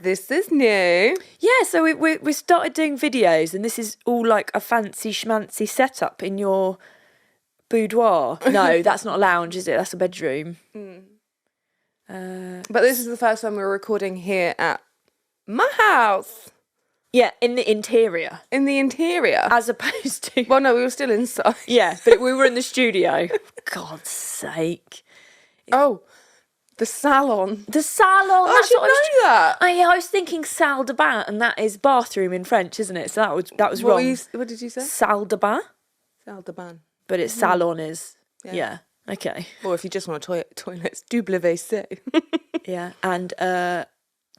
this is new. Yeah, so we started doing videos, and this is all like a fancy schmancy setup in your boudoir. No, that's not a lounge, is it? That's a bedroom. But this is the first time we're recording here at my house. Yeah, in the interior. In the interior. As opposed to... Well, no, we were still inside. Yeah, but we were in the studio. God's sake. Oh, the salon. The salon. Oh, I should know that. I was thinking salle de bain, and that is bathroom in French, isn't it? So that was wrong. What did you say? Salle de bain. Salle de bain. But it's salon is... Yeah. Okay. Or if you just want a toilet, it's WC. Yeah, and...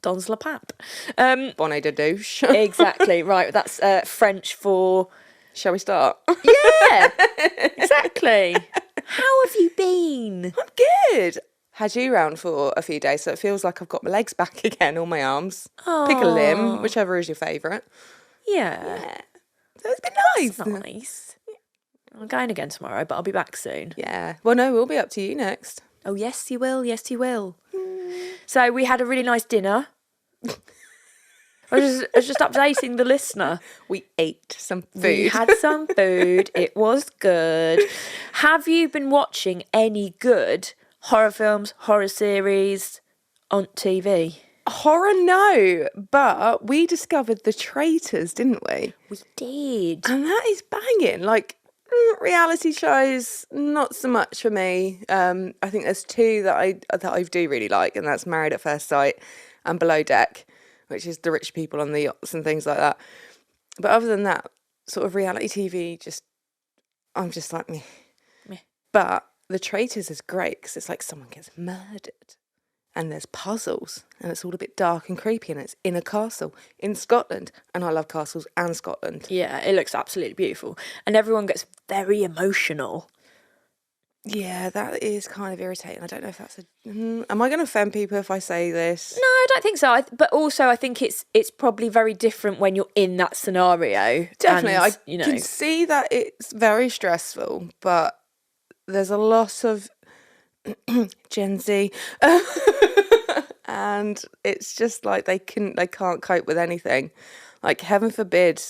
dans la pape. Bonnet de douche. Exactly, right. That's French for... Shall we start? Yeah, exactly. How have you been? I'm good. Had you round for a few days, so it feels like I've got my legs back again, all my arms. Pick a limb, whichever is your favourite. Yeah. So it's been nice. That's nice. I'm going again tomorrow, but I'll be back soon. Yeah. Well, no, we'll be up to you next. Oh, yes, you will. Yes, you will. So we had a really nice dinner. I was just updating the listener. We ate some food. We had some food. It was good. Have you been watching any good horror films, horror series on TV? Horror, no. But we discovered The Traitors, didn't we? We did. And that is banging. Like, reality shows, not so much for me. I think there's two that I do really like, and that's Married at First Sight and Below Deck, which is the rich people on the yachts and things like that. But other than that, sort of reality TV, I'm just like, meh. But The Traitors is great because it's like someone gets murdered and there's puzzles and it's all a bit dark and creepy and it's in a castle in Scotland. And I love castles and Scotland. Yeah, it looks absolutely beautiful. And everyone gets very emotional. Yeah, that is kind of irritating. I don't know if that's am I going to offend people if I say this? No, I don't think so. But also, I think it's probably very different when you're in that scenario. Definitely, and, I can see that it's very stressful, but there's a lot of Gen Z, and it's just like they can't cope with anything. Like, heaven forbid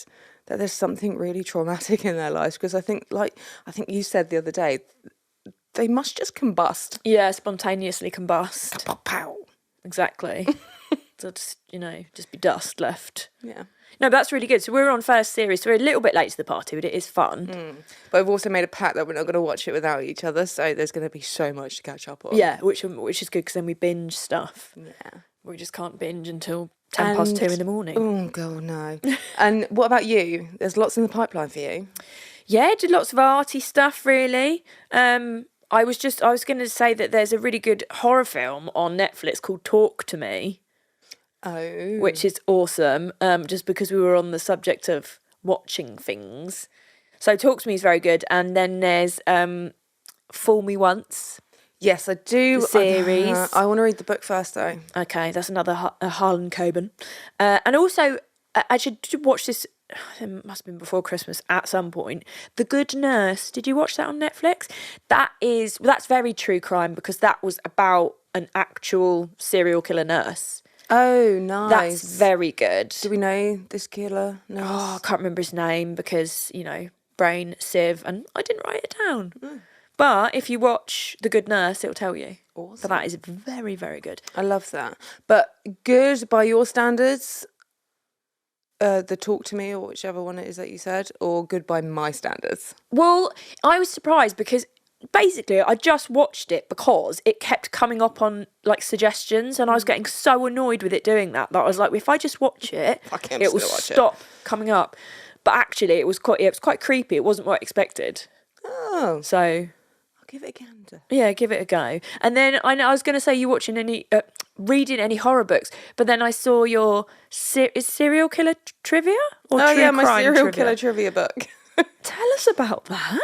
that there's something really traumatic in their lives, because I think you said the other day, they must just combust. Yeah, spontaneously combust. Pow, pow. Exactly. So just be dust left. Yeah. No, but that's really good. So we're on first series, so we're a little bit late to the party, but it is fun. But we've also made a pact that we're not going to watch it without each other, so there's going to be so much to catch up on. Yeah, which is good because then we binge stuff. Yeah. We just can't binge until 2:10 in the morning. Oh, God, no. And what about you? There's lots in the pipeline for you. Yeah, did lots of arty stuff, really. I was going to say that there's a really good horror film on Netflix called Talk to Me. Oh. Which is awesome, just because we were on the subject of watching things. So Talk to Me is very good. And then there's Fool Me Once. Yes, I do. The series. I want to read the book first, though. Okay, that's another Harlan Coben. And also, I should watch this. It must have been before Christmas at some point. The Good Nurse. Did you watch that on Netflix? That's very true crime because that was about an actual serial killer nurse. Oh, nice. That's very good. Do we know this killer nurse? Oh, I can't remember his name because, brain sieve, and I didn't write it down. But if you watch The Good Nurse, it'll tell you. Awesome. So that is very, very good. I love that. But good by your standards, the Talk to Me, or whichever one it is that you said, or good by my standards? Well, I was surprised because basically I just watched it because it kept coming up on like suggestions and I was getting so annoyed with it doing that I was like, if I just watch it, it will stop coming up. But actually it was quite creepy. It wasn't what I expected. Oh. So I'll give it a gander. Yeah, give it a go. And then I was going to say you watching reading any horror books, but then I saw your serial killer trivia or true yeah, my crime serial killer trivia book. Tell us about that.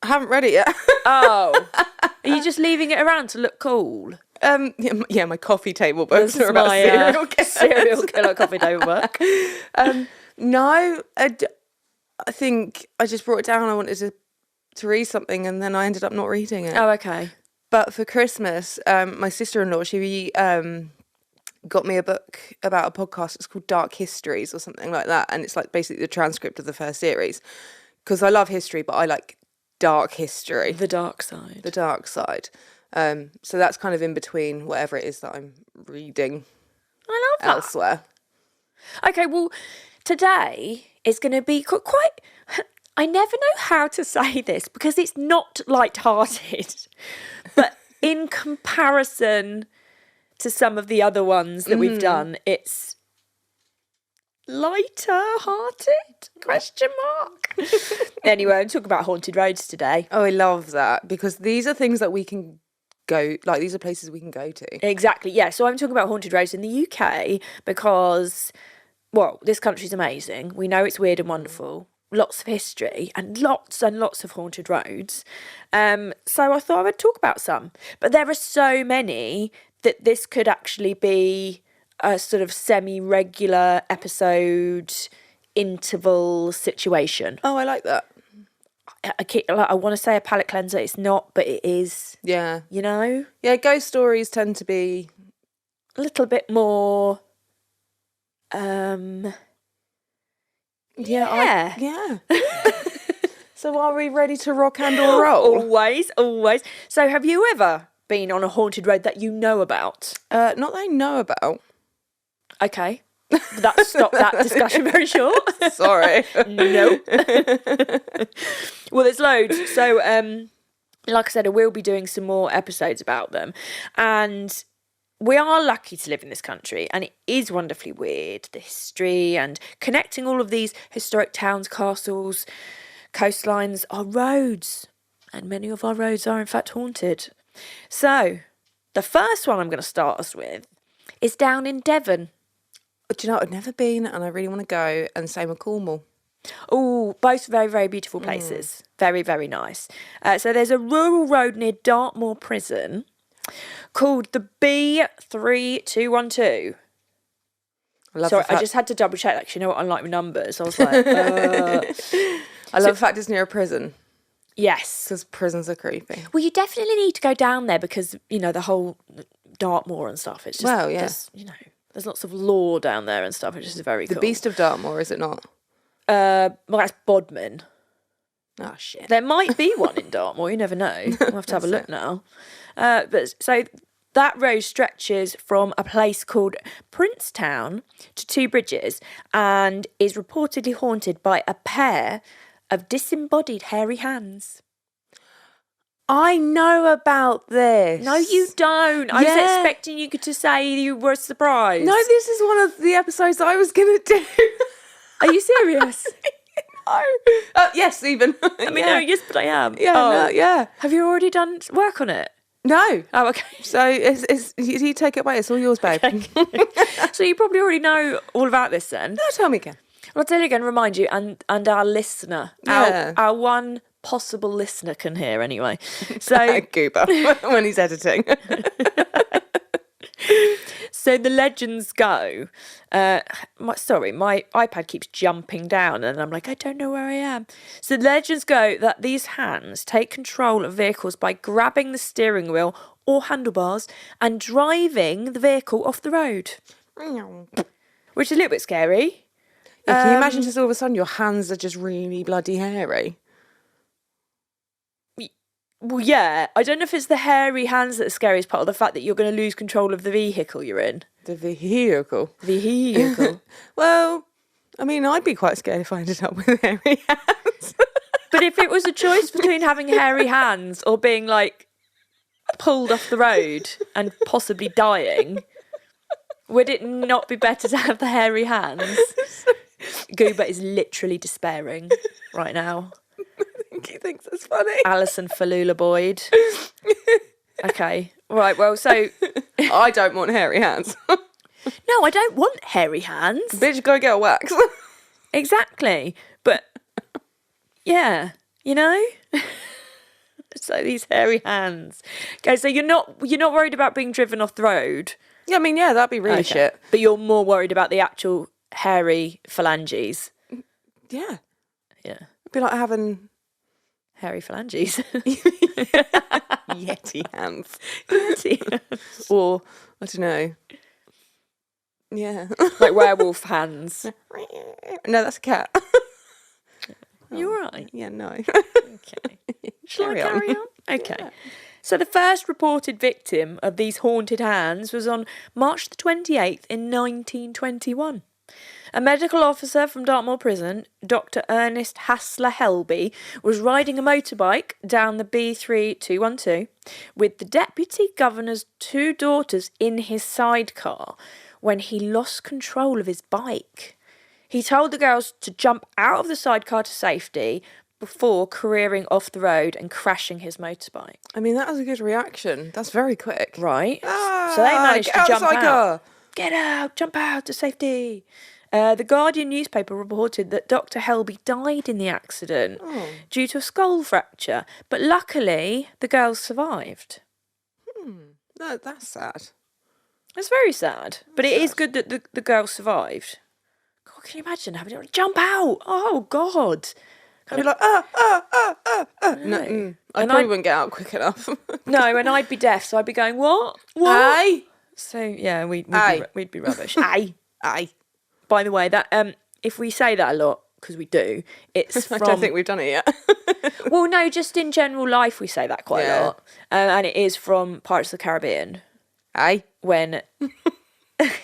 I haven't read it yet. Oh, are you just leaving it around to look cool? Yeah, my coffee table books are about serial killers. Serial killer coffee table book. No, I think I just brought it down. I wanted to read something, and then I ended up not reading it. Oh, okay. But for Christmas, my sister-in-law, she got me a book about a podcast. It's called Dark Histories or something like that, and it's like basically the transcript of the first series. Because I love history, but I like dark history, The dark side. the dark side. So that's kind of in between whatever it is that I'm reading I love that. elsewhere. Okay, well, today is going to be quite. I never know how to say this because it's not light-hearted, but in comparison to some of the other ones that we've done, it's lighter-hearted? Question mark. Anyway, I'm talking about haunted roads today. Oh, I love that, because these are things that we can go, like these are places we can go to. Exactly, yeah. So I'm talking about haunted roads in the UK because, well, this country's amazing. We know it's weird and wonderful. Lots of history and lots of haunted roads. So I thought I would talk about some. But there are so many that this could actually be a sort of semi-regular episode interval situation. Oh, I like that. I want to say a palate cleanser. It's not, but it is. Yeah. You know? Yeah, ghost stories tend to be... A little bit more... Yeah. So are we ready to rock and or roll? Always. So have you ever been on a haunted road that you know about? Not that I know about. Okay. That stopped that discussion very short. Sorry. No. Well, there's loads. So, like I said, I will be doing some more episodes about them. And we are lucky to live in this country, and it is wonderfully weird, the history and connecting all of these historic towns, castles, coastlines are roads. And many of our roads are, in fact, haunted. So, the first one I'm going to start us with is down in Devon. Do you know, I've never been and I really want to go, and same with Cornwall. Oh, both very, very beautiful places. Very, very nice. So there's a rural road near Dartmoor Prison called the B3212. Sorry, I just had to double check that because you know what, unlike with numbers, I was like, I love the fact it's near a prison, yes. because prisons are creepy. Well, you definitely need to go down there because, you know, the whole Dartmoor and stuff. It's just, Well, yeah. you know, there's lots of lore down there and stuff, which is very The cool. Beast of Dartmoor, is it not? Well, that's Bodmin. Oh, shit. There might be one in Dartmoor, you never know. We'll have to have a look now. But so that road stretches from a place called Princetown to Two Bridges and is reportedly haunted by a pair of disembodied hairy hands. I know about this. No, you don't. I was Yeah. expecting you to say you were surprised. No, this is one of the episodes I was going to do. Are you serious? No. Yes, even. I mean, no, yes, but I am. Yeah, Oh. no, yeah. Have you already done work on it? No. Oh, okay. So you take it away. It's all yours, babe. So you probably already know all about this then. No, tell me again. Well, I'll tell you again, remind you, and our listener, Yeah. our one possible listener can hear anyway. So, Goober, when he's editing. so the legends go. My iPad keeps jumping down, and I'm like, I don't know where I am. So the legends go that these hands take control of vehicles by grabbing the steering wheel or handlebars and driving the vehicle off the road, which is a little bit scary. Yeah, can you imagine just all of a sudden your hands are just really bloody hairy? Well, yeah. I don't know if it's the hairy hands that are scariest part, or the fact that you're going to lose control of the vehicle you're in. The vehicle. Vehicle. Well, I mean, I'd be quite scared if I ended up with hairy hands. But if it was a choice between having hairy hands or being, like, pulled off the road and possibly dying, would it not be better to have the hairy hands? Goober is literally despairing right now. He thinks that's funny. Alison Falula Boyd. Okay. Right, well, so... I don't want hairy hands. No, I don't want hairy hands. Bitch, go get a wax. Exactly. But, yeah, you know? So these hairy hands. Okay, so you're not worried about being driven off the road? Yeah, I mean, yeah, that'd be really shit. But you're more worried about the actual hairy phalanges. Yeah. Yeah. It'd be like having Hairy phalanges. Yeti hands. Yeti. Or, I don't know, Yeah. Like werewolf hands. No, that's a cat. You're right. Yeah, no. Okay. Shall I carry on? Okay. Yeah. So the first reported victim of these haunted hands was on March the 28th in 1921. A medical officer from Dartmoor Prison, Dr. Ernest Hassler Helby, was riding a motorbike down the B3212 with the Deputy Governor's 2 daughters in his sidecar when he lost control of his bike. He told the girls to jump out of the sidecar to safety before careering off the road and crashing his motorbike. I mean, that was a good reaction. That's very quick. Right. So they managed get to out jump the out. sidecar. Get out, jump out to safety. The Guardian newspaper reported that Dr. Helby died in the accident due to a skull fracture, but luckily the girls survived. No, that's sad. It's very sad, but it is good that the girls survived. God, can you imagine having to jump out? Oh, God. I'd be like, No, I probably wouldn't get out quick enough. No, and I'd be deaf, so I'd be going, what? Aye. So, yeah, we'd be rubbish. Aye. Aye. By the way, that if we say that a lot, because we do, it's from... I don't think we've done it yet. Well, no, just in general life we say that quite a lot. And it is from Pirates of the Caribbean. Aye. When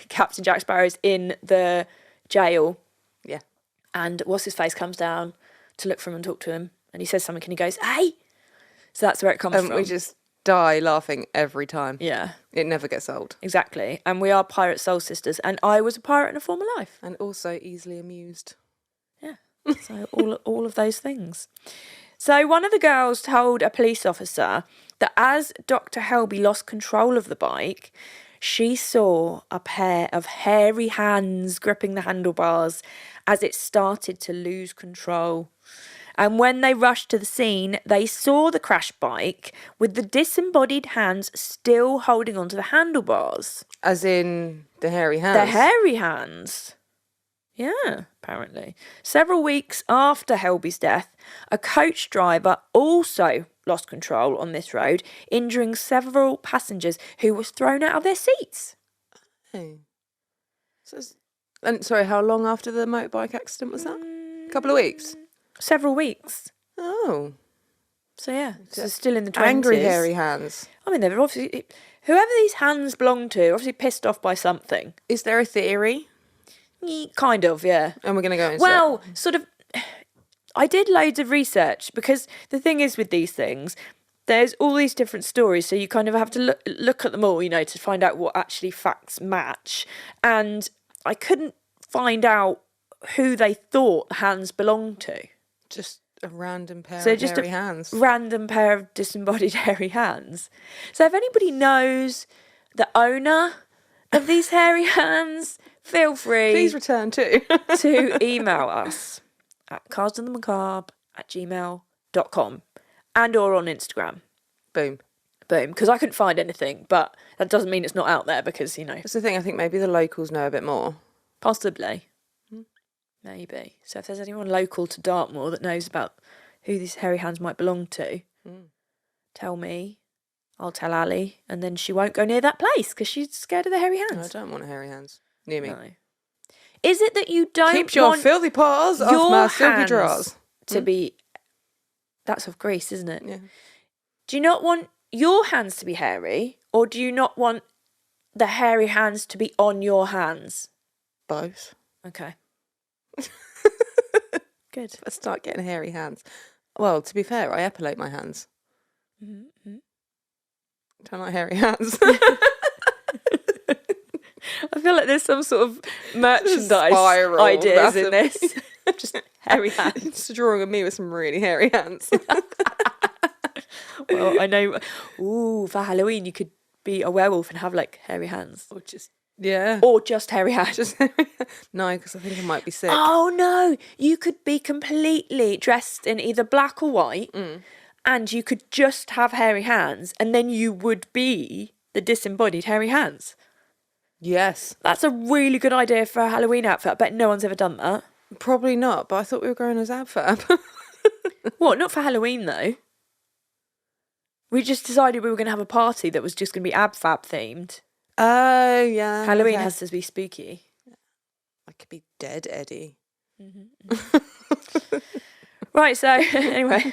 Captain Jack Sparrow's in the jail. Yeah. And what's-his-face comes down to look for him and talk to him. And he says something and he goes, hey! So that's where it comes from. We just die laughing every time. Yeah. It never gets old. Exactly. And we are pirate soul sisters. And I was a pirate in a former life. And also easily amused. Yeah. So all of those things. So one of the girls told a police officer that as Dr. Helby lost control of the bike, she saw a pair of hairy hands gripping the handlebars as it started to lose control. And when they rushed to the scene, they saw the crash bike with the disembodied hands still holding onto the handlebars. As in the hairy hands? The hairy hands. Yeah, apparently. Several weeks after Helby's death, a coach driver also lost control on this road, injuring several passengers who were thrown out of their seats. Oh. And sorry, how long after the motorbike accident was that? A couple of weeks? Several weeks. Oh. So yeah, so still in the 20s. Angry hairy hands. I mean, they're obviously... Whoever these hands belong to, obviously pissed off by something. Is there a theory? Kind of, yeah. And we're going to go into Well, sort of... I did loads of research because the thing is with these things, there's all these different stories, so you kind of have to look at them all, you know, to find out what actually facts match. And I couldn't find out who they thought the hands belonged to. Just a random pair So of just hairy a hands. random pair of disembodied hairy hands. So if anybody knows the owner of these hairy hands, feel free Please return too. to email us at cardsonthemacabre@gmail.com and or on Instagram. Boom. Boom. Because I couldn't find anything, but that doesn't mean it's not out there because, you know, That's the thing, I think maybe the locals know a bit more. possibly. Maybe. So if there's anyone local to Dartmoor that knows about who these hairy hands might belong to, tell me. I'll tell Ali, and then she won't go near that place because she's scared of the hairy No, I hands. don't want hairy hands near me. No. Is it that you don't Keep your want filthy paws off your my silky hands drawers. to be... That's of Greece, isn't it? Yeah. Do you not want your hands to be hairy, or do you not want the hairy hands to be on your hands? Both. Okay. Good. Let's start getting hairy hands. Well, to be fair, I epilate my hands. Mm-hmm. Don't like hairy hands. I feel like there's some sort of merchandise Spiral, ideas that's in this. Just hairy hands. It's a drawing of me with some really hairy hands. Well, I know. Ooh, for Halloween you could be a werewolf and have like hairy hands, Or just, yeah. or just hairy hands. Just no, because I think I might be sick. Oh no, you could be completely dressed in either black or white, and you could just have hairy hands, and then you would be the disembodied hairy hands. Yes. That's a really good idea for a Halloween outfit. I bet no one's ever done that. Probably not, but I thought we were going as AbFab. What? Not for Halloween though. We just decided we were going to have a party that was just going to be AbFab themed. Oh, yeah. Halloween okay. has to be spooky. I could be dead, Eddie. Right, so anyway,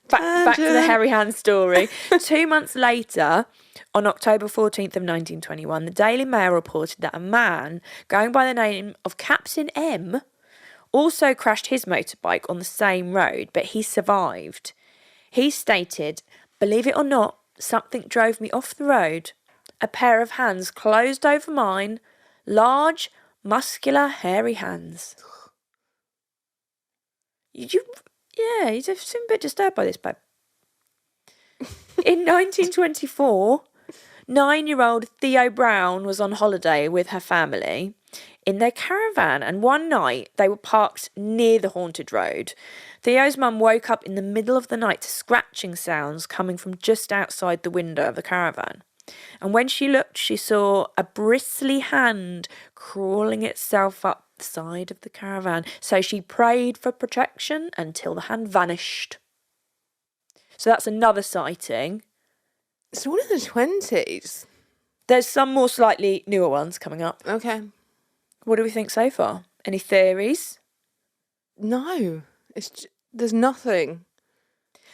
back to the Tangent. hairy hand story. 2 months later, on October 14th of 1921, the Daily Mail reported that a man going by the name of Captain M also crashed his motorbike on the same road, but he survived. He stated, "Believe it or not, something drove me off the road. A pair of hands closed over mine, large, muscular, hairy hands." You seem a bit disturbed by this, babe. In 1924, 9-year-old Theo Brown was on holiday with her family in their caravan, and one night they were parked near the haunted road. Theo's mum woke up in the middle of the night to scratching sounds coming from just outside the window of the caravan. And when she looked, she saw a bristly hand crawling itself up the side of the caravan. So she prayed for protection until the hand vanished. So that's another sighting. It's all in the 20s. There's some more slightly newer ones coming up. Okay. What do we think so far? Any theories? No. There's nothing.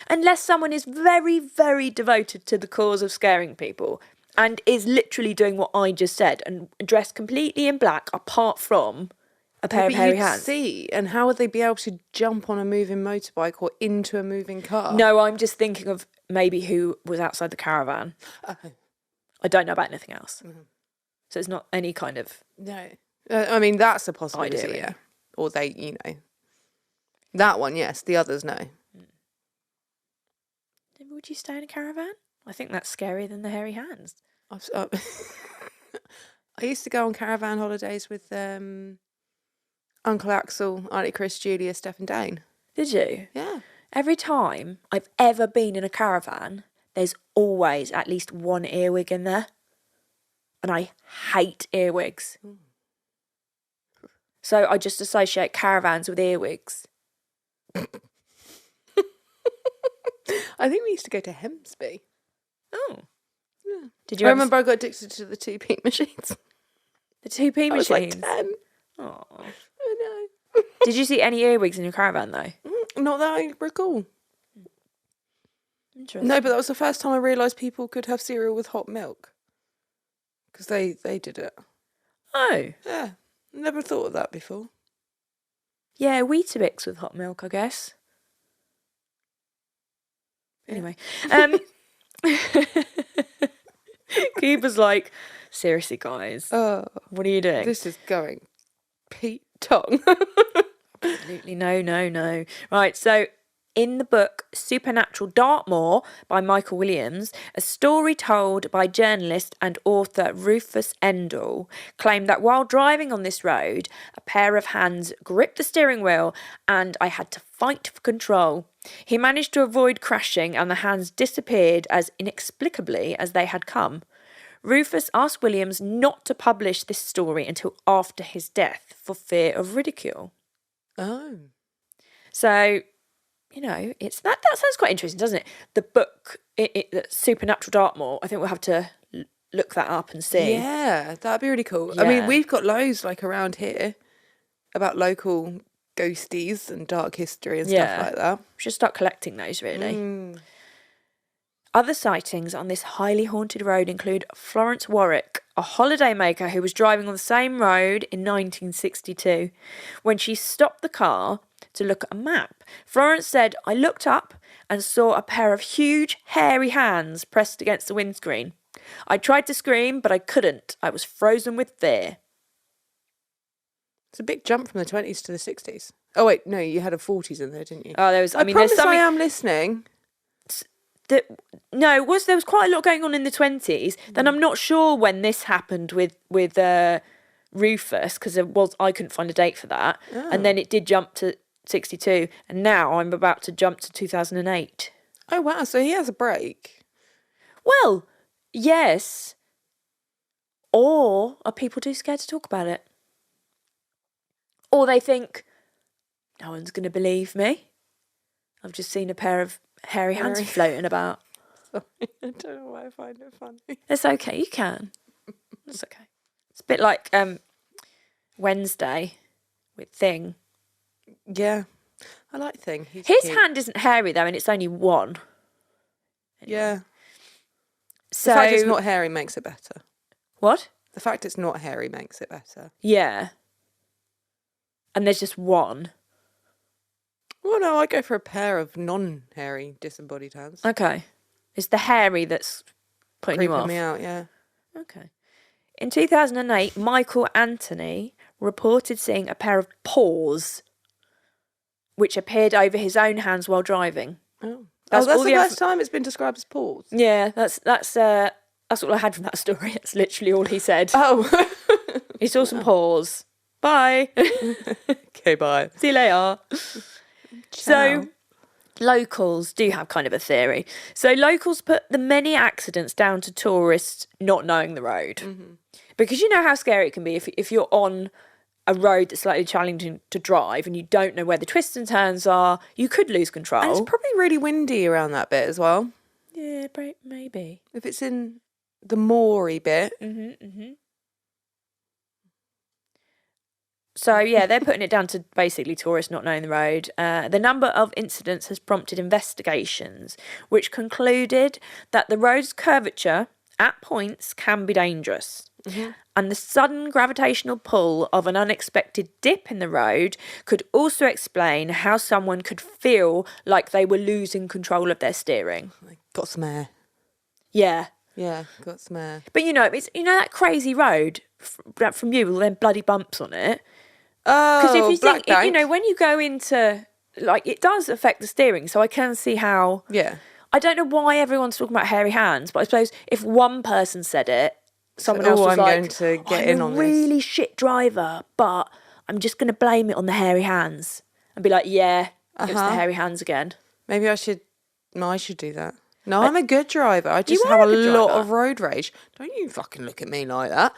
Unless someone is very, very devoted to the cause of scaring people and is literally doing what I just said and dressed completely in black apart from a pair of hairy hands. See, and how would they be able to jump on a moving motorbike or into a moving car? No, I'm just thinking of maybe who was outside the caravan. Oh. I don't know about anything else. Mm-hmm. So it's not any kind of... No. I mean, that's a possibility, Ideally. yeah. Or they, That one, yes. The others, no. Would you stay in a caravan? I think that's scarier than the hairy hands. I used to go on caravan holidays with Uncle Axel, Auntie Chris, Julia, Steph and Dane. Did you? Yeah. Every time I've ever been in a caravan, there's always at least one earwig in there. And I hate earwigs. So I just associate caravans with earwigs. I think we used to go to Hemsby. Oh. Yeah. Did you I remember I got addicted to the 2p machines. The 2p I was machines? like 10. Oh. I know. Did you see any earwigs in your caravan though? Not that I recall. Interesting. No, but that was the first time I realised people could have cereal with hot milk. Because they did it. Oh. Yeah. Never thought of that before. Yeah, Weetabix with hot milk, I guess. Anyway. Keeper's like, seriously, guys. What are you doing? This is going Pete Tong. Absolutely no. Right, so in the book Supernatural Dartmoor by Michael Williams, a story told by journalist and author Rufus Endall claimed that while driving on this road, a pair of hands gripped the steering wheel and I had to fight for control. He managed to avoid crashing and the hands disappeared as inexplicably as they had come. Rufus asked Williams not to publish this story until after his death for fear of ridicule. Oh. So, it's that sounds quite interesting, doesn't it? The book, Supernatural Dartmoor, I think we'll have to look that up and see. Yeah, that'd be really cool. Yeah. I mean, we've got loads around here about local ghosties and dark history and stuff like that. We should start collecting those, really. Other sightings on this highly haunted road include Florence Warwick, a holidaymaker who was driving on the same road in 1962. When she stopped the car to look at a map, Florence said, "I looked up and saw a pair of huge, hairy hands pressed against the windscreen. I tried to scream, but I couldn't. I was frozen with fear." It's a big jump from the 20s to the 60s. Oh, wait, no, you had a 40s in there, didn't you? Oh, there was. I mean, promise there's something. I am listening. There was quite a lot going on in the 20s. Then I'm not sure when this happened with Rufus, because I couldn't find a date for that. Oh. And then it did jump to 62, and now I'm about to jump to 2008. Oh wow, so he has a break. Well, yes. Or are people too scared to talk about it? Or they think, no one's going to believe me. I've just seen a pair of hairy hands floating about. Sorry, I don't know why I find it funny. It's okay, you can. It's okay. It's a bit like Wednesday with Thing. Yeah. I like Thing. He's His cute. hand isn't hairy though, and it's only one. Anyway. Yeah. So The fact it's not hairy makes it better. what? The fact it's not hairy makes it better. Yeah. And there's just one. Well, no, I go for a pair of non-hairy disembodied hands. Okay. It's the hairy that's putting you Creeping off. me out, yeah. Okay. In 2008, Michael Anthony reported seeing a pair of paws which appeared over his own hands while driving. Oh, That's that's all the the first time it's been described as paws. Yeah, that's all I had from that story. That's literally all he said. Oh. He saw some paws. Bye. Okay, bye. See you later. Ciao. So, locals do have kind of a theory. So, locals put the many accidents down to tourists not knowing the road. Mm-hmm. Because you know how scary it can be if you're on a road that's slightly challenging to drive and you don't know where the twists and turns are, you could lose control. And it's probably really windy around that bit as well. Yeah, maybe. If it's in the moory bit. So, yeah, they're putting it down to basically tourists not knowing the road. The number of incidents has prompted investigations, which concluded that the road's curvature at points can be dangerous. Mm-hmm. And the sudden gravitational pull of an unexpected dip in the road could also explain how someone could feel like they were losing control of their steering. Got some air. Yeah. Yeah, got some air. But, it's that crazy road from you with them bloody bumps on it. Oh, Because if you Black think, Bank. when you go into, it does affect the steering. So I can see how. Yeah. I don't know why everyone's talking about hairy hands, but I suppose if one person said it, someone else was I'm like, going to get I'm in a on this. really shit driver, but I'm just going to blame it on the hairy hands. And be like, yeah, it's the hairy hands again. Maybe I should do that. No, I'm a good driver. I just You are have a a good lot driver. of road rage. Don't you fucking look at me like that.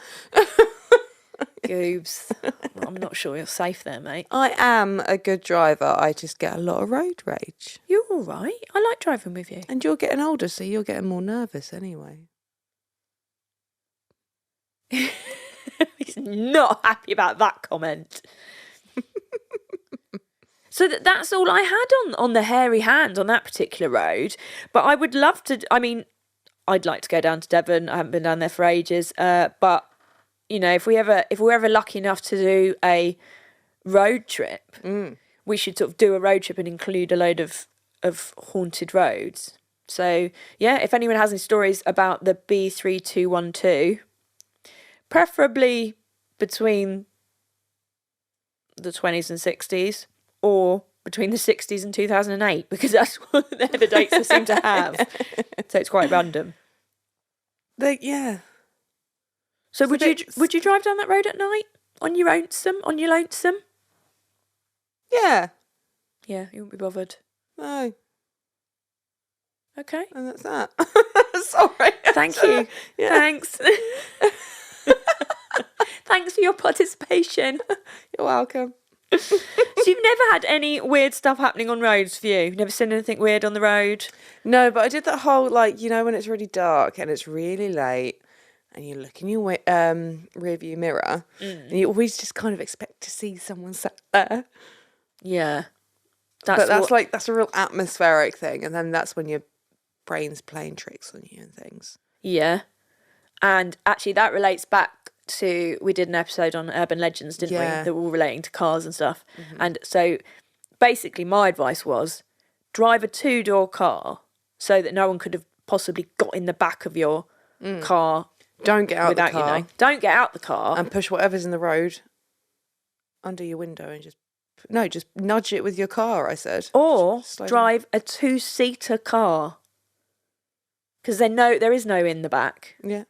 Goobs. Well, I'm not sure you're safe there, mate. I am a good driver. I just get a lot of road rage. You're all right. I like driving with you. And you're getting older, so you're getting more nervous anyway. He's not happy about that comment. So that's all I had on the hairy hand on that particular road. But I would love to. I mean, I'd like to go down to Devon. I haven't been down there for ages. But if we're ever lucky enough to do a road trip, we should sort of do a road trip and include a load of haunted roads. So yeah, if anyone has any stories about the B3212, preferably between the 20s and 60s, or between the 60s and 2008, because they're the dates they seem to have. So it's quite random. Yeah. So would you drive down that road at night on your lonesome? Yeah. Yeah, you wouldn't be bothered. No. Okay. And that's that. Sorry. Thank you. Yeah. Thanks. Thanks for your participation. You're welcome. So you've never had any weird stuff happening on roads for you? Never seen anything weird on the road? No, but I did that whole, when it's really dark and it's really late and you look in your rear view mirror and you always just kind of expect to see someone sat there. Yeah. That's a real atmospheric thing. And then that's when your brain's playing tricks on you and things. Yeah. And actually that relates back to, we did an episode on urban legends, didn't we? That were all relating to cars and stuff. Mm-hmm. And so basically my advice was drive a 2-door car so that no one could have possibly got in the back of your car. Don't get out the car. Don't get out the car. And push whatever's in the road under your window and just nudge it with your car, I said. Or drive a 2-seater car. Because there is no in the back. Yeah.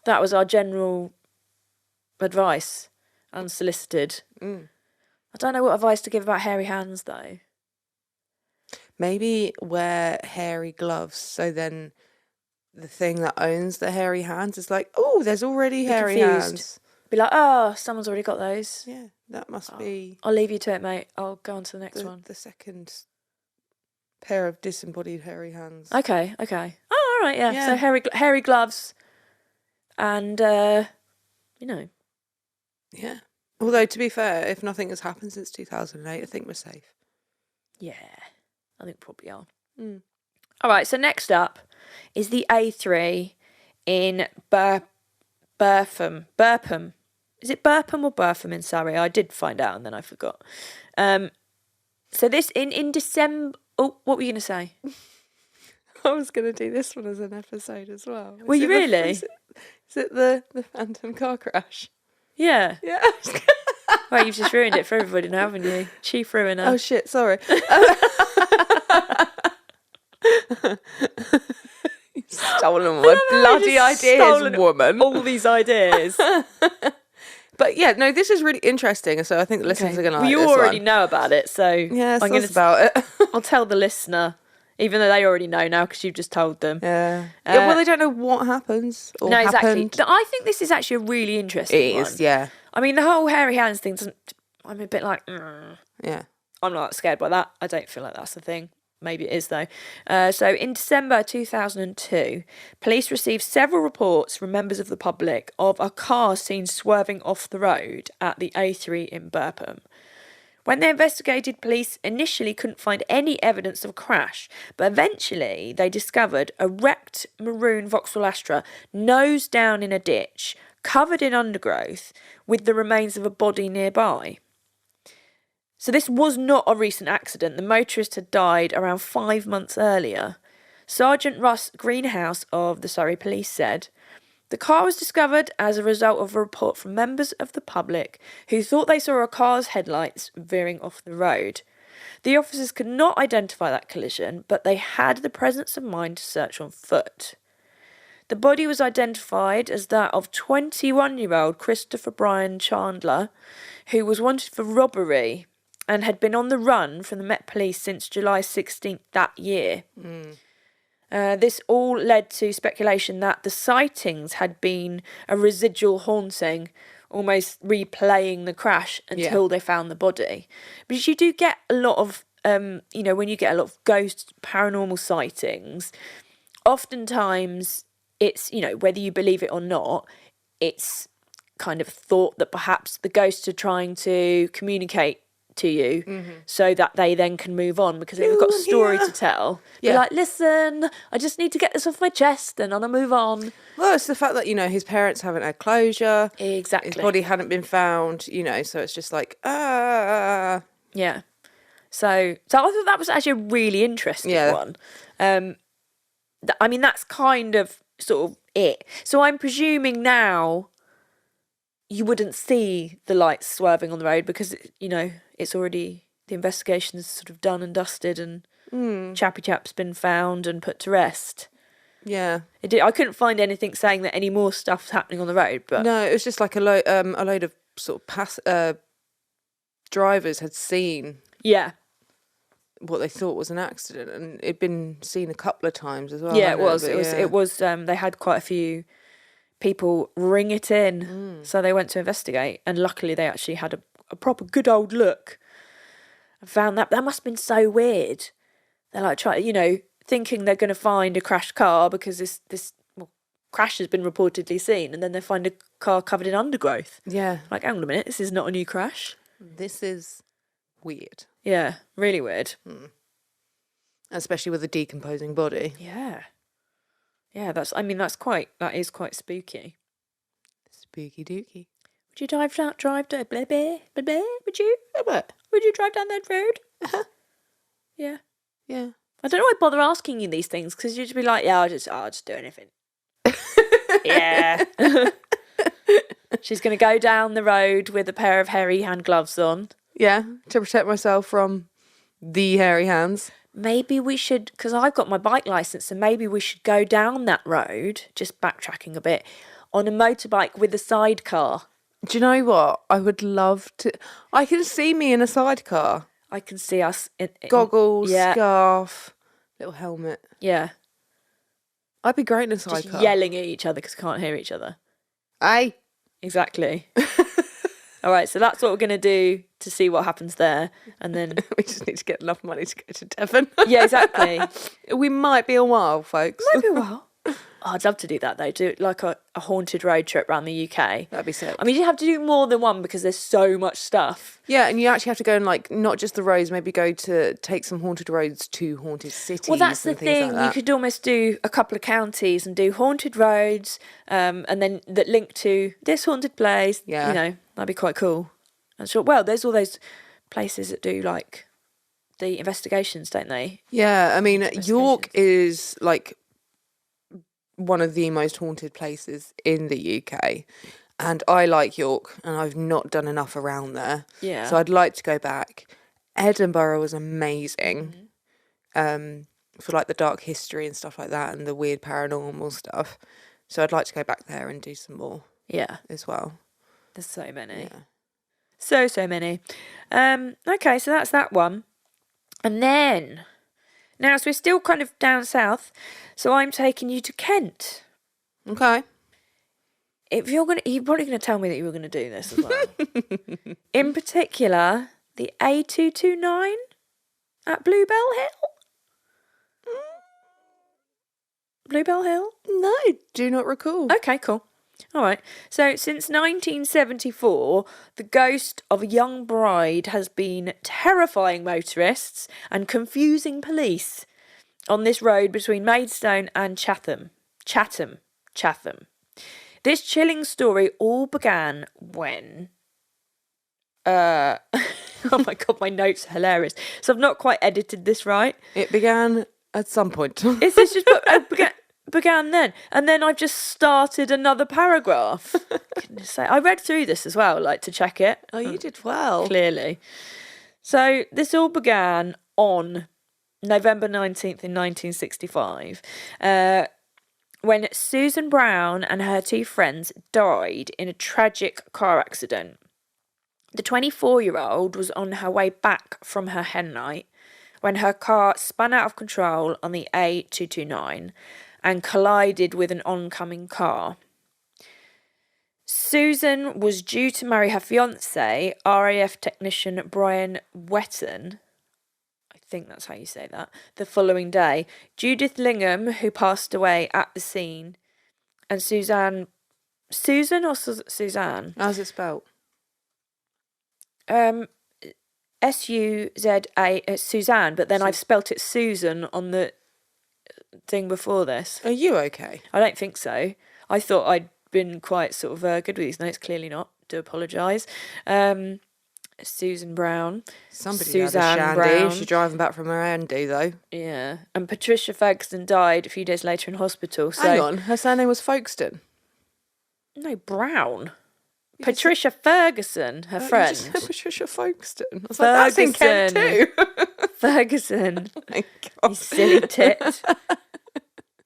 That was our general advice, unsolicited. I don't know what advice to give about hairy hands, though. Maybe wear hairy gloves, so then the thing that owns the hairy hands is like, oh, there's already hairy hands. Be like, oh, someone's already got those. Yeah, that must be... I'll leave you to it, mate. I'll go on to the next one. The second pair of disembodied hairy hands. Okay. Oh, all right, yeah. Yeah. So hairy gloves and, you know. Yeah. Although, to be fair, if nothing has happened since 2008, I think we're safe. Yeah, I think probably are. Mm. All right, so next up is the A3 in Burpham. Is it Burpham or Burpham in Surrey? I did find out and then I forgot. So this in December. Oh, what were you going to say? I was going to do this one as an episode as well. Were you really? Is it the phantom car crash? Yeah. Yeah. Well, you've just ruined it for everybody now, haven't you? Chief ruiner. Oh shit! Sorry. You've stolen my bloody ideas, woman. All these ideas. But yeah, no, this is really interesting. So I think the listeners are going to like you this already one. know about it, so Yeah, I'm going about it. I'll tell the listener, even though they already know now because you've just told them. Yeah. Well, they don't know what happens or no, exactly. happened. I think this is actually a really interesting one. It is, yeah. I mean, the whole hairy hands thing doesn't. I'm a bit like, Yeah. I'm not scared by that. I don't feel like that's the thing. Maybe it is though. So in December 2002, police received several reports from members of the public of a car seen swerving off the road at the A3 in Burpham. When they investigated, police initially couldn't find any evidence of a crash, but eventually they discovered a wrecked maroon Vauxhall Astra nose down in a ditch, covered in undergrowth, with the remains of a body nearby. So this was not a recent accident. The motorist had died around 5 months earlier. Sergeant Russ Greenhouse of the Surrey Police said, "The car was discovered as a result of a report from members of the public who thought they saw a car's headlights veering off the road. The officers could not identify that collision, but they had the presence of mind to search on foot. The body was identified as that of 21-year-old Christopher Brian Chandler, who was wanted for robbery and had been on the run from the Met Police since July 16th that year. This all led to speculation that the sightings had been a residual haunting, almost replaying the crash until they found the body. But you do get a lot of, when you get a lot of ghost paranormal sightings, oftentimes it's, whether you believe it or not, it's kind of thought that perhaps the ghosts are trying to communicate to you so that they then can move on because they've got a story to tell. Be like, listen, I just need to get this off my chest and I'll move on. Well, it's the fact that, his parents haven't had closure. Exactly. His body hadn't been found, so it's just like, Yeah. So I thought that was actually a really interesting one. I mean, that's kind of sort of it. So I'm presuming now you wouldn't see the lights swerving on the road because, it's already, the investigation's sort of done and dusted and Chappy Chap's been found and put to rest. Yeah. I couldn't find anything saying that any more stuff's happening on the road, but... No, it was just like a load of sort of drivers had seen... Yeah. What they thought was an accident, and it'd been seen a couple of times as well. Yeah, it was. It was. They had quite a few people ring it in, so they went to investigate, and luckily they actually had a proper good old look. I found that must have been so weird. They're like thinking they're going to find a crashed car because this crash has been reportedly seen, and then they find a car covered in undergrowth. Yeah, like hang on a minute, this is not a new crash. This is weird. Yeah, really weird. Especially with a decomposing body. Yeah. Yeah, that is quite spooky. Spooky dooky. Would you drive down would you? What? Would you drive down that road? Yeah. Yeah. I don't know why I bother asking you these things, because you'd be like, yeah, I'll just do anything. Yeah. She's going to go down the road with a pair of hairy hand gloves on. Yeah, to protect myself from the hairy hands. Maybe we should, because I've got my bike licence, so maybe we should go down that road, just backtracking a bit, on a motorbike with a sidecar. Do you know what? I would love to. I can see me in a sidecar. I can see us in goggles, scarf, little helmet. Yeah. I'd be great in a sidecar. Just yelling at each other because we can't hear each other. Aye. Exactly. All right, so that's what we're going to do to see what happens there. And then... we just need to get enough money to go to Devon. Yeah, exactly. We might be a while, folks. Might be a while. I'd love to do that though. Do like a haunted road trip around the UK. That'd be sick. I mean, you have to do more than one because there's so much stuff. Yeah, and you actually have to go and like not just the roads, maybe go to take some haunted roads to haunted cities. Well, that's the and things thing. like that. You could almost do a couple of counties and do haunted roads, and then that link to this haunted place. Yeah. You know, that'd be quite cool. And sure. Well, there's all those places that do like the investigations, don't they? Yeah, I mean, York is like one of the most haunted places in the UK. And I like York, and I've not done enough around there. Yeah. So I'd like to go back. Edinburgh was amazing for like the dark history and stuff like that and the weird paranormal stuff. So I'd like to go back there and do some more Yeah. as well. There's so many. Yeah. So many. Okay, so that's that one. And then, now, so we're still kind of down south. So I'm taking you to Kent. Okay. If you're probably gonna tell me that you were gonna do this as well. In particular, the A229 at Bluebell Hill. Bluebell Hill? No, do not recall. Okay, cool. All right. So since 1974, the ghost of a young bride has been terrifying motorists and confusing police on this road between Maidstone and Chatham. This chilling story all began when... oh my God, my notes are hilarious. So I've not quite edited this right. It began at some point. Is this just began then? And then I've just started another paragraph. Goodness sake. I read through this as well, like to check it. Oh, you did well. Clearly. So this all began on November 19th in 1965. When Susan Brown and her two friends died in a tragic car accident. The 24-year-old was on her way back from her hen night when her car spun out of control on the A229 and collided with an oncoming car. Susan was due to marry her fiancé, RAF technician Brian Wetton, I think that's how you say that, the following day. Judith Lingham, who passed away at the scene, and Susan Suzanne? How's it spelled? S-U-Z-A, Suzanne, but then I've spelt it Susan on the thing before this. Are you okay? I don't think so. I thought I'd been quite sort of good with these notes. Clearly not. Do apologise. Susan Brown. Somebody Suzanne had a shandy. Brown. She's driving back from her Andy, though. Yeah. And Patricia Ferguson died a few days later in hospital. So... Hang on, her surname was Folkestone. No, Brown. Patricia Ferguson, her friend. You just said Patricia Folkestone. I was like, that's in Kent too. Ferguson. Oh my God. You silly tit.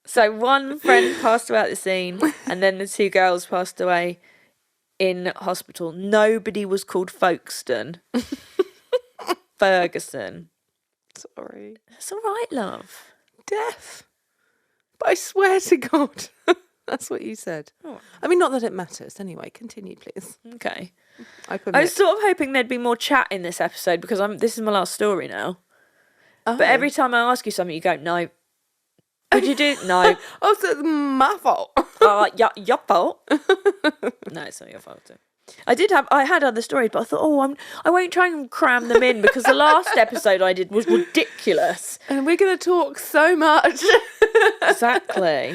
So one friend passed away at the scene, and then the two girls passed away in hospital. Nobody was called Folkestone. Ferguson. Sorry. It's all right, love. Death. But I swear to God, that's what you said. Oh. I mean, not that it matters. Anyway, continue, please. Okay. I I was sort of hoping there'd be more chat in this episode because this is my last story now. But every time I ask you something, you go, no. Would you do? No. Oh, so it's my fault. Your fault. No, it's not your fault. I had other stories, but I thought, I won't try and cram them in because the last episode I did was ridiculous. And we're going to talk so much. Exactly.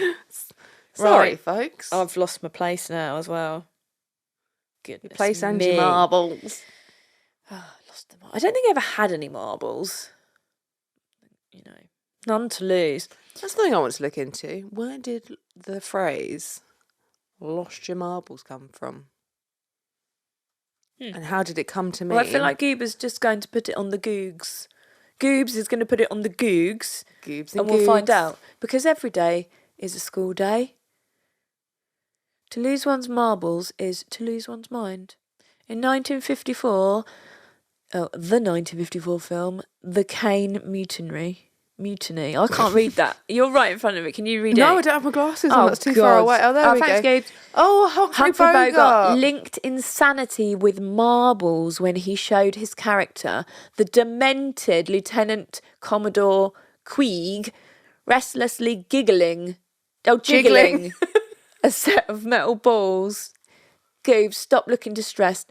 Sorry, Right. folks. I've lost my place now as well. Goodness Your place and me. your marbles. Lost them. I don't think I ever had any marbles. You know, none to lose. That's the thing I want to look into. Where did the phrase "lost your marbles" come from? And how did it come to me? Well, I feel like Goober's just going to put it on the Googs. Goobs is going to put it on the Googs. Goobs and we'll find out. Because every day is a school day. To lose one's marbles is to lose one's mind. In 1954, the 1954 film, The Cane Mutiny. I can't read that. You're right in front of it. Can you read it? No, I don't have my glasses on. Oh, That's too far God. away. Oh, there we thanks, go. Gabe. Oh, Humphrey Bogart. linked insanity with marbles when he showed his character, the demented Lieutenant Commodore Queeg, restlessly giggling Oh, Jiggling. jiggling a set of metal balls. Goob, stop looking distressed.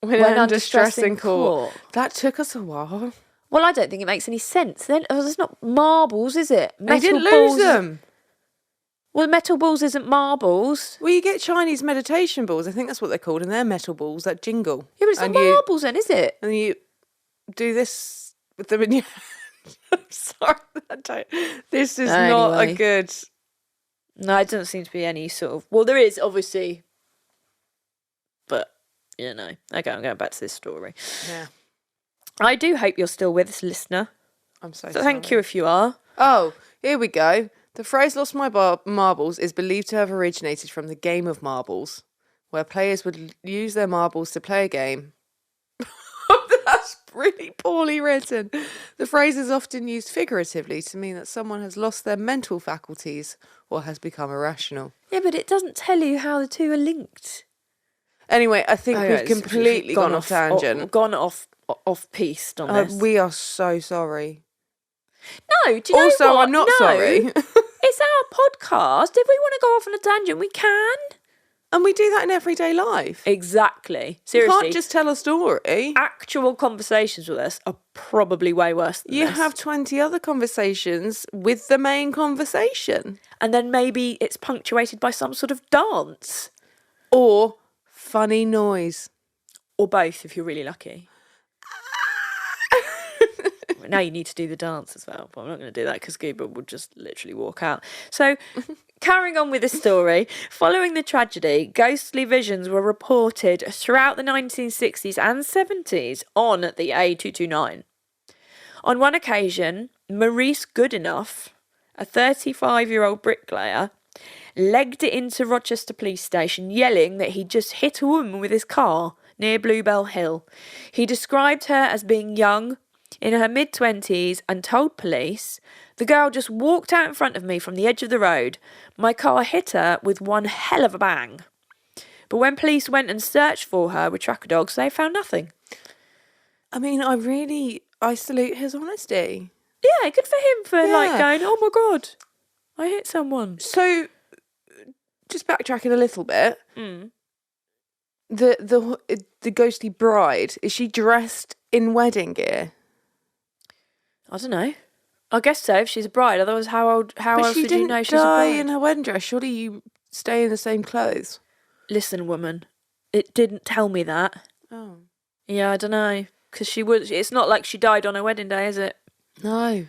When When under stress in court. court. That took us a while. Well, I don't think it makes any sense. Then it's not marbles, is it? They didn't lose balls. them. Well, metal balls isn't marbles. Well, you get Chinese meditation balls. I think that's what they're called, and they're metal balls that jingle. Yeah, but it's not marbles then, is it? And you do this with them in your hand. I'm sorry. This is not a Anyway. good... No, it doesn't seem to be any sort of... Well, there is, obviously. But, okay, I'm going back to this story. Yeah. I do hope you're still with us, listener. I'm so So sorry. thank you if you are. Oh, here we go. The phrase "lost my marbles" is believed to have originated from the game of marbles, where players would use their marbles to play a game. That's really poorly written. The phrase is often used figuratively to mean that someone has lost their mental faculties or has become irrational. Yeah, but it doesn't tell you how the two are linked. Anyway, I think we've it's completely gone off tangent. Gone off piste on this. We are so sorry. No, do you know Also, what? I'm not No, sorry. It's our podcast. If we want to go off on a tangent, we can. And we do that in everyday life. Exactly. You Seriously. can't just tell a story. Actual conversations with us are probably way worse than You this. have 20 other conversations with the main conversation. And then maybe it's punctuated by some sort of dance. Or funny noise. Or both, if you're really lucky. Now you need to do the dance as well, but I'm not going to do that because Goober would just literally walk out. So, carrying on with the story, following the tragedy, ghostly visions were reported throughout the 1960s and 70s on the A229. On one occasion, Maurice Goodenough, a 35-year-old bricklayer, legged it into Rochester Police Station, yelling that he'd just hit a woman with his car near Bluebell Hill. He described her as being young, in her mid-20s, and told police, "The girl just walked out in front of me from the edge of the road. My car hit her with one hell of a bang." But when police went and searched for her with tracker dogs, they found nothing. I mean, I salute his honesty. Yeah, good for him for Yeah. going, "Oh my God, I hit someone." So, just backtracking a little bit. The ghostly bride, is she dressed in wedding gear? I don't know. I guess so, if she's a bride. Otherwise, how else would you know she's a die bride? in her wedding dress. Surely you stay in the same clothes. Listen, woman, it didn't tell me that. Oh. Yeah, I don't know. Because it's not like she died on her wedding day, is it? No.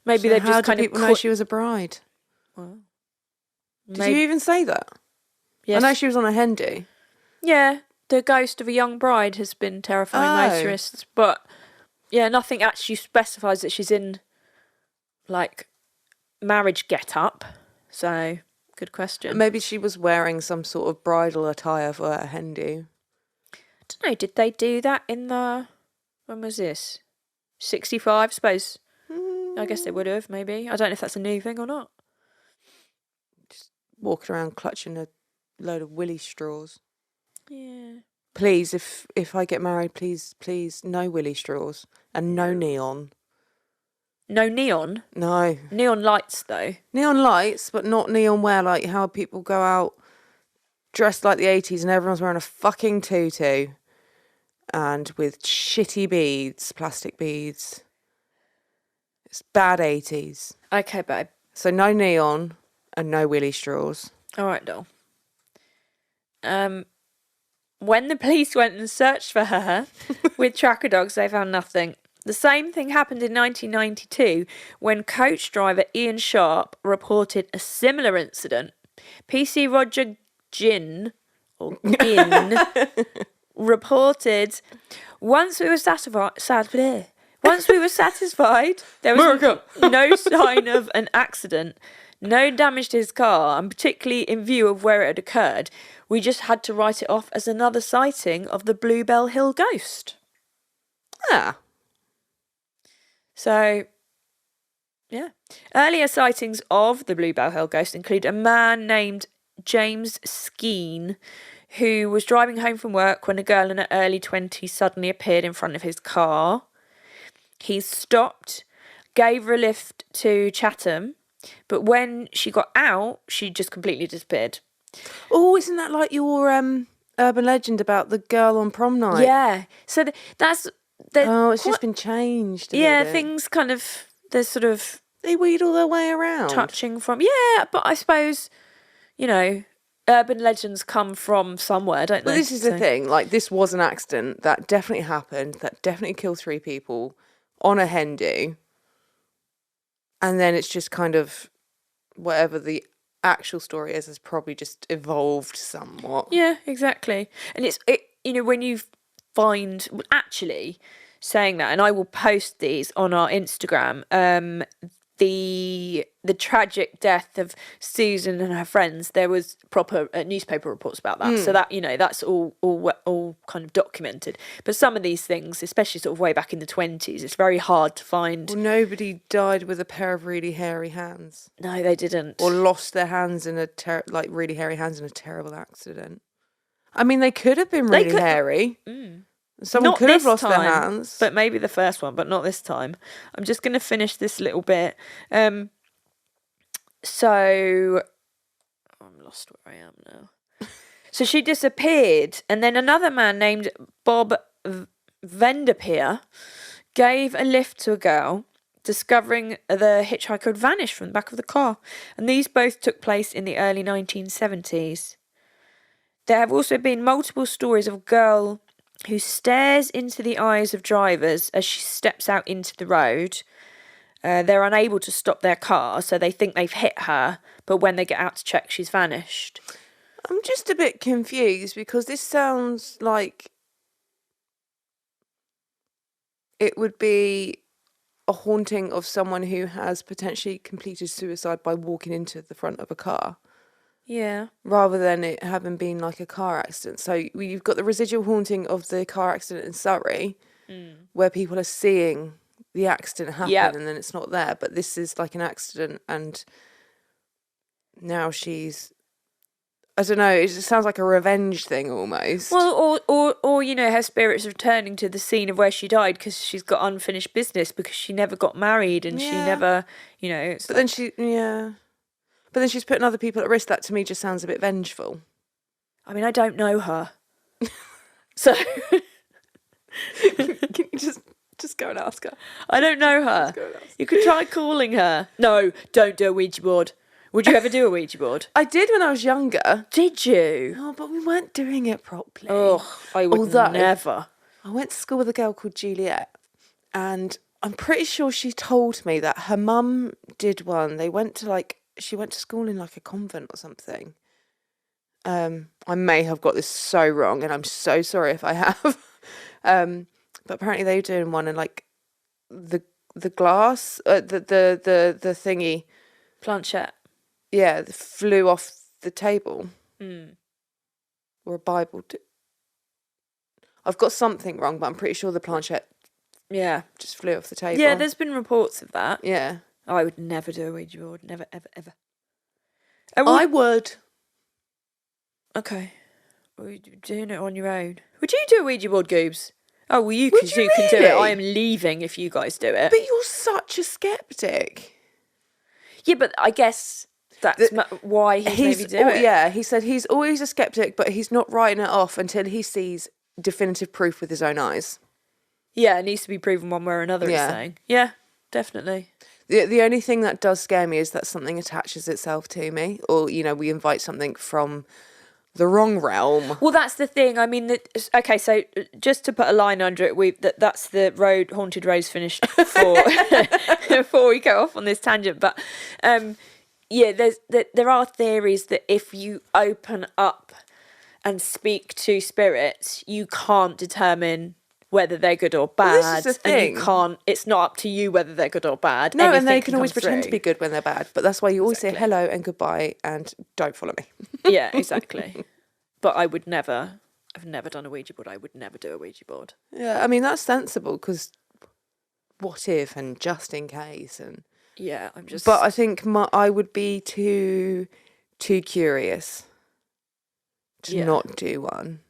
Maybe So they how just do kind of people know she was a bride? Did you even say that? Yes. I know she was on a hen do. Yeah, the ghost of a young bride has been terrifying motorists, but yeah, nothing actually specifies that she's in like marriage get-up. So, good question. Maybe she was wearing some sort of bridal attire for a hen do. I don't know, did they do that in the... When was this? 65, I suppose. I guess they would have, maybe. I don't know if that's a new thing or not. Walking around clutching a load of willy straws. Yeah. Please, if I get married, please, no willy straws and no neon. No neon? No. Neon lights, though. Neon lights, but not neon wear, like how people go out dressed like the 80s and everyone's wearing a fucking tutu and with shitty beads, plastic beads. It's bad 80s. Okay, babe. So no neon and no willy straws. All right, doll. When the police went and searched for her with tracker dogs, they found nothing. The same thing happened in 1992 when coach driver Ian Sharp reported a similar incident. PC Roger Ginn reported, once we were satisfied, there was no sign of an accident, no damage to his car, and particularly in view of where it had occurred, we just had to write it off as another sighting of the Bluebell Hill ghost. Ah. So, yeah. Earlier sightings of the Bluebell Hill ghost include a man named James Skeen, who was driving home from work when a girl in her early 20s suddenly appeared in front of his car. He stopped, gave her a lift to Chatham, But when she got out, she just completely disappeared. Oh, isn't that like your urban legend about the girl on prom night? Yeah. So that's It's just been changed a little bit. things kind of they're sort of They wheedle their way around. touching from but I suppose, urban legends come from somewhere, don't they? But this is the thing, like this was an accident that definitely happened, that definitely killed 3 people on a hen do. And then it's just kind of whatever the actual story is has probably just evolved somewhat. Yeah, exactly. And when you find, actually saying that, and I will post these on our Instagram, the tragic death of Susan and her friends, there was proper newspaper reports about that. So that, that's all kind of documented. But some of these things, especially sort of way back in the 20s, it's very hard to find. Well, nobody died with a pair of really hairy hands. No, they didn't. Or lost their hands in really hairy hands in a terrible accident. I mean, they could have been really hairy. Someone could have lost their hands. But maybe the first one, but not this time. I'm just going to finish this little bit. So I'm lost where I am now. So she disappeared, and then another man named Bob Vanderpeer gave a lift to a girl, discovering the hitchhiker had vanished from the back of the car. And these both took place in the early 1970s. There have also been multiple stories of a girl who stares into the eyes of drivers as she steps out into the road. They're unable to stop their car, so they think they've hit her, but when they get out to check, she's vanished. I'm just a bit confused because this sounds like it would be a haunting of someone who has potentially completed suicide by walking into the front of a car. Yeah. Rather than it having been like a car accident. So you've got the residual haunting of the car accident in Surrey, where people are seeing the accident happen and then it's not there. But this is like an accident, and now she's, I don't know, it just sounds like a revenge thing almost. Well, or her spirit's returning to the scene of where she died because she's got unfinished business because she never got married and she never, But then she's putting other people at risk. That to me just sounds a bit vengeful. I mean, I don't know her. So Can you just go and ask her? I don't know her. You could try calling her. No, don't do a Ouija board. Would you ever do a Ouija board? I did when I was younger. Did you? Oh, but we weren't doing it properly. Oh, I would never. I went to school with a girl called Juliet, and I'm pretty sure she told me that her mum did one. She went to school in like a convent or something. I may have got this so wrong, and I'm so sorry if I have. But apparently they were doing one, and like the glass, the thingy, planchette, flew off the table, or a Bible. I've got something wrong, but I'm pretty sure the planchette, just flew off the table. Yeah, there's been reports of that. Yeah. I would never do a Ouija board. Never, ever, ever. I would. Okay. Well, you're doing it on your own. Would you do a Ouija board, Goobs? Oh, well, you can do it. I am leaving if you guys do it. But you're such a skeptic. Yeah, but I guess that's why he's maybe doing it. Yeah, he said he's always a skeptic, but he's not writing it off until he sees definitive proof with his own eyes. Yeah, it needs to be proven one way or another, he's saying. Yeah, definitely. The only thing that does scare me is that something attaches itself to me, or, we invite something from the wrong realm. Well, that's the thing. I mean, okay, so just to put a line under it, that's the haunted road's finished for before we go off on this tangent. But there are theories that if you open up and speak to spirits, you can't determine whether they're good or bad. Well, this is the thing. And it's not up to you whether they're good or bad. No, and they can always pretend to be good when they're bad. But that's why you always say hello and goodbye and don't follow me. Yeah, exactly. But I've never done a Ouija board. I would never do a Ouija board. Yeah, I mean, that's sensible because what if and just in case. And yeah, I'm just... But I think I would be too curious to not do one.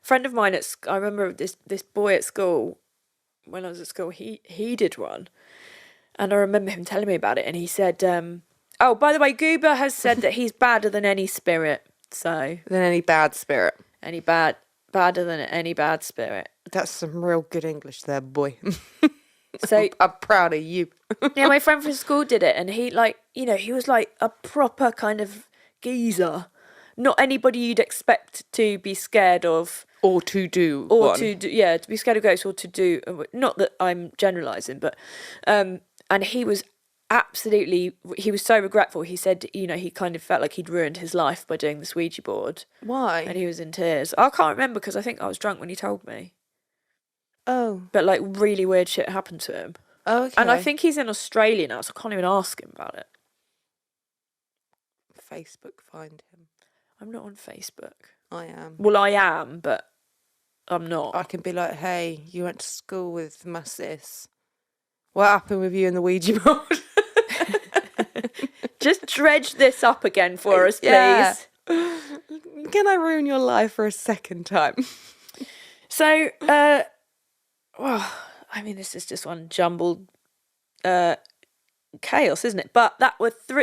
Friend of mine I remember this boy at school, when I was at school, he did one. And I remember him telling me about it, and he said, oh, by the way, Goober has said that he's badder than any spirit. So Than any bad spirit. Badder than any bad spirit. That's some real good English there, boy. So I'm proud of you. yeah, my friend from school did it, and he he was like a proper kind of geezer. Not anybody you'd expect to be scared of. Or to do Or one. to do, yeah, to be scared of ghosts, or to do, not that I'm generalising, but, and he was he was so regretful. He said, he kind of felt like he'd ruined his life by doing this Ouija board. Why? And he was in tears. I can't remember because I think I was drunk when he told me. Oh. But like really weird shit happened to him. Okay. And I think he's in Australia now, so I can't even ask him about it. Facebook, find him. I'm not on Facebook. I am. Well, I am, but I'm not. I can be like, hey, you went to school with my sis. What happened with you and the Ouija board? Just dredge this up again for us, please. Yeah. Can I ruin your life for a second time? So, this is just one jumbled chaos, isn't it? But that were three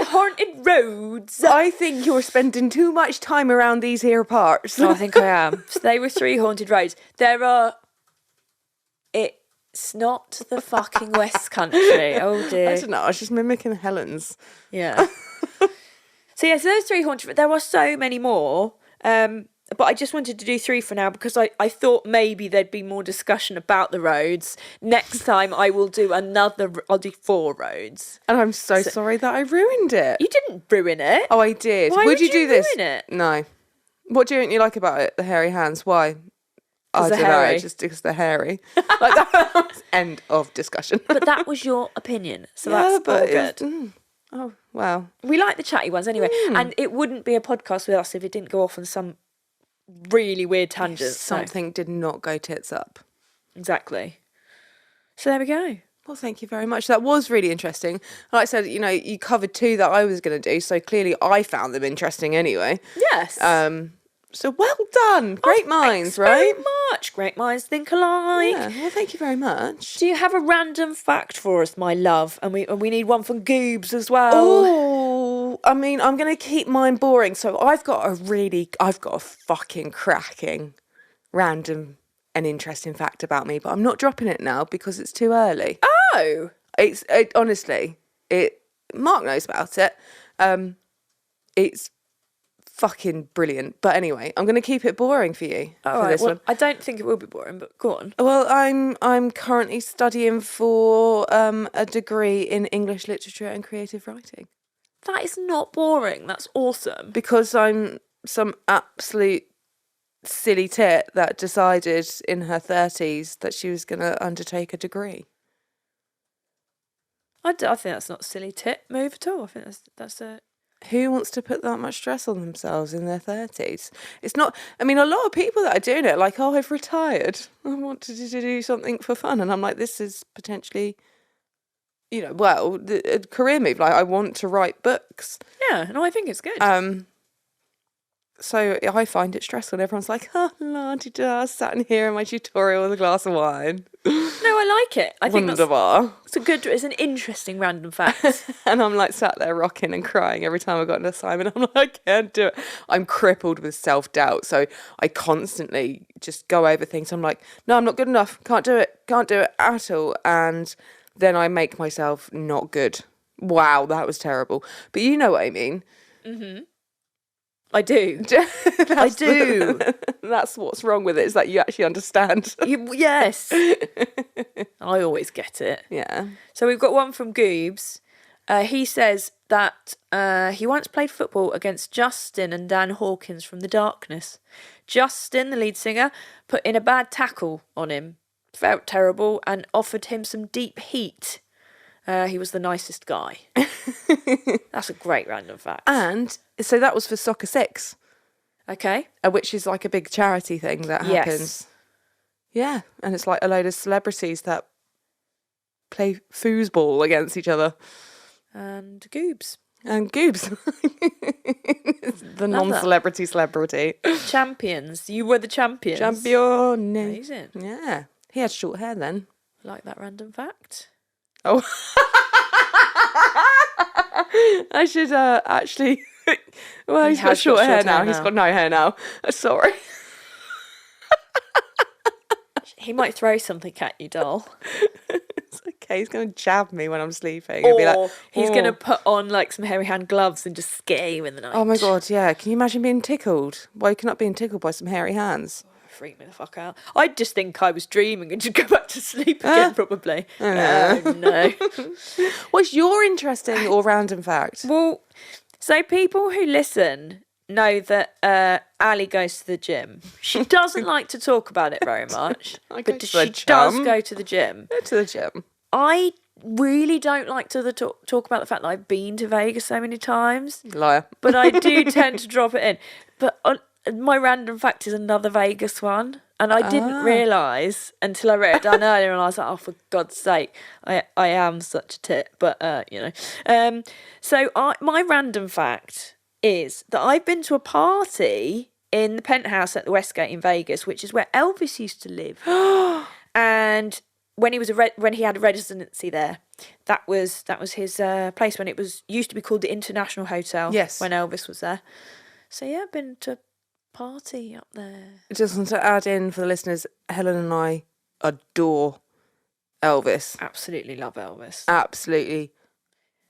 haunted roads. I think you're spending too much time around these here parts. I think I am. So they were 3 haunted roads. It's not the fucking West Country. Oh dear. I don't know. I was just mimicking Helen's. Yeah. So those 3 haunted. There are so many more. But I just wanted to do 3 for now because I thought maybe there'd be more discussion about the roads. Next time I'll do 4 roads. And I'm so sorry that I ruined it. You didn't ruin it. Oh, I did. Why Would you do this? ruin it? No. What don't you like about it? The hairy hands. Why? I they're don't know. hairy. Just because they're hairy. Like that was end of discussion. But that was your opinion, so that's all good. Oh, wow. We like the chatty ones anyway, and it wouldn't be a podcast with us if it didn't go off on some really weird tangent. Something did not go tits up. Exactly. So there we go. Well, thank you very much. That was really interesting. Like I said, you covered 2 that I was going to do, so clearly I found them interesting anyway. Yes. So well done. Great minds, right? Very much. Great minds think alike. Yeah. Well, thank you very much. Do you have a random fact for us, my love? And we need one from Goobs as well. Oh, I mean, I'm going to keep mine boring. So I've got a fucking cracking, random and interesting fact about me, but I'm not dropping it now because it's too early. Oh. Honestly, Mark knows about it. It's fucking brilliant. But anyway, I'm going to keep it boring for you for this one. I don't think it will be boring, but go on. Well, I'm currently studying for a degree in English literature and creative writing. That is not boring. That's awesome. Because I'm some absolute silly tit that decided in her 30s that she was going to undertake a degree. I think that's not a silly tit move at all. I think that's a... Who wants to put that much stress on themselves in their 30s? It's not... I mean, a lot of people that are doing it, like, oh, I've retired. I want to do something for fun. And I'm like, this is potentially, a career move. Like, I want to write books. Yeah, no, I think it's good. So I find it stressful. Everyone's like, oh, la-di-da, sat in here in my tutorial with a glass of wine. No, I like it. I think Wunderbar. it's an interesting random fact. And I'm like sat there rocking and crying every time I got an assignment. I'm like, I can't do it. I'm crippled with self-doubt. So I constantly just go over things. I'm like, no, I'm not good enough. Can't do it at all. And then I make myself not good. Wow, that was terrible. But you know what I mean. Mm-hmm. I do. I do. That's what's wrong with it, is that you actually understand. Yes. I always get it. Yeah. So we've got one from Goobs. He says that he once played football against Justin and Dan Hawkins from The Darkness. Justin, the lead singer, put in a bad tackle on him, felt terrible, and offered him some deep heat. He was the nicest guy. That's a great random fact. And so that was for Soccer 6. Okay. Which is like a big charity thing that happens. Yes. Yeah. And it's like a load of celebrities that play foosball against each other. And Goobs. And Goobs. The non-celebrity celebrity. Champions. You were the champions. Champione. Amazing. Yeah. He had short hair then. Like that random fact. Oh. I should actually... Well, he's got short hair now. He's got no hair now. Sorry. He might throw something at you, doll. It's okay. He's going to jab me when I'm sleeping. Or be like, he's going to put on like some hairy hand gloves and just scare you in the night. oh my God, yeah. Can you imagine being tickled? Waking up being tickled by some hairy hands. Freak me the fuck out. I'd just think I was dreaming and just go back to sleep again, probably. Oh, no. What's your interesting or random fact? Well, so people who listen know that Ali goes to the gym. She doesn't like to talk about it very much, but she does go to the gym. Go to the gym. I really don't like to talk about the fact that I've been to Vegas so many times. Liar. But I do tend to drop it in. But my random fact is another Vegas one. And I didn't realise until I wrote it down earlier, and I was like, oh, for God's sake, I am such a tit. But, So my random fact is that I've been to a party in the penthouse at the Westgate in Vegas, which is where Elvis used to live. And when he was when he had a residency there, that was his place when it used to be called the International Hotel. Yes. When Elvis was there. So yeah, I've been to a party up there. Just want to add in for the listeners, Helen and I adore Elvis. Absolutely love Elvis. Absolutely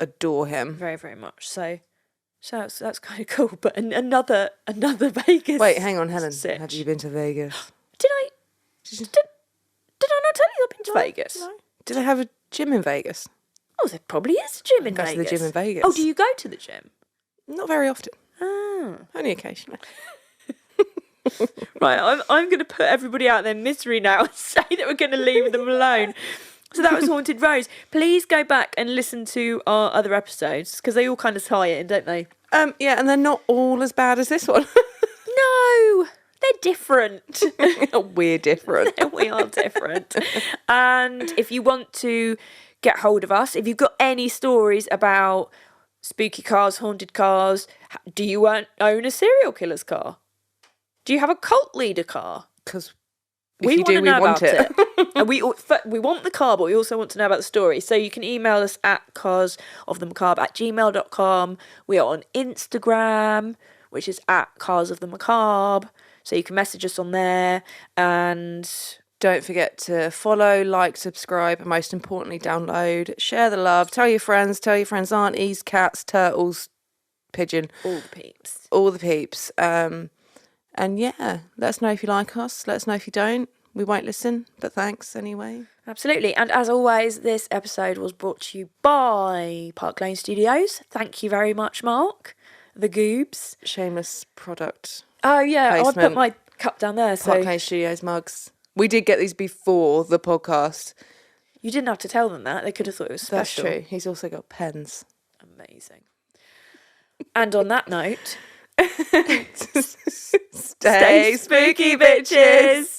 adore him. Very, very much. So that's kind of cool. But another Vegas. Wait, hang on, Helen. Sitch. Have you been to Vegas? Did I not tell you I've been to Vegas? No. Do they have a gym in Vegas? Oh, there probably is a gym in Go Vegas. to the gym in Vegas. Oh, do you go to the gym? Not very often. Oh. Only occasionally. Right, I'm going to put everybody out their misery now and say that we're going to leave them alone. So that was Haunted Rose. Please go back and listen to our other episodes because they all kind of tie in, don't they? Yeah, and they're not all as bad as this one. No, they're different. We're different. We are different. And if you want to get hold of us, if you've got any stories about spooky cars, haunted cars, do you own a serial killer's car? Do you have a cult leader car? Because We want it. And we want the car, but we also want to know about the story. So you can email us at carsofthemacabre@gmail.com. We are on Instagram, which is at carsofthemacabre. So you can message us on there. And don't forget to follow, like, subscribe, and most importantly, download. Share the love. Tell your friends, aunties, cats, turtles, pigeon. all the peeps. All the peeps. And yeah, let us know if you like us. Let us know if you don't. We won't listen, but thanks anyway. Absolutely. And as always, this episode was brought to you by Park Lane Studios. Thank you very much, Mark. The Goobs. Shameless product. Oh, yeah. Placement. I put my cup down there. So Park Lane Studios mugs. We did get these before the podcast. you didn't have to tell them that. They could have thought it was special. That's true. He's also got pens. Amazing. And on that note... Stay spooky, bitches.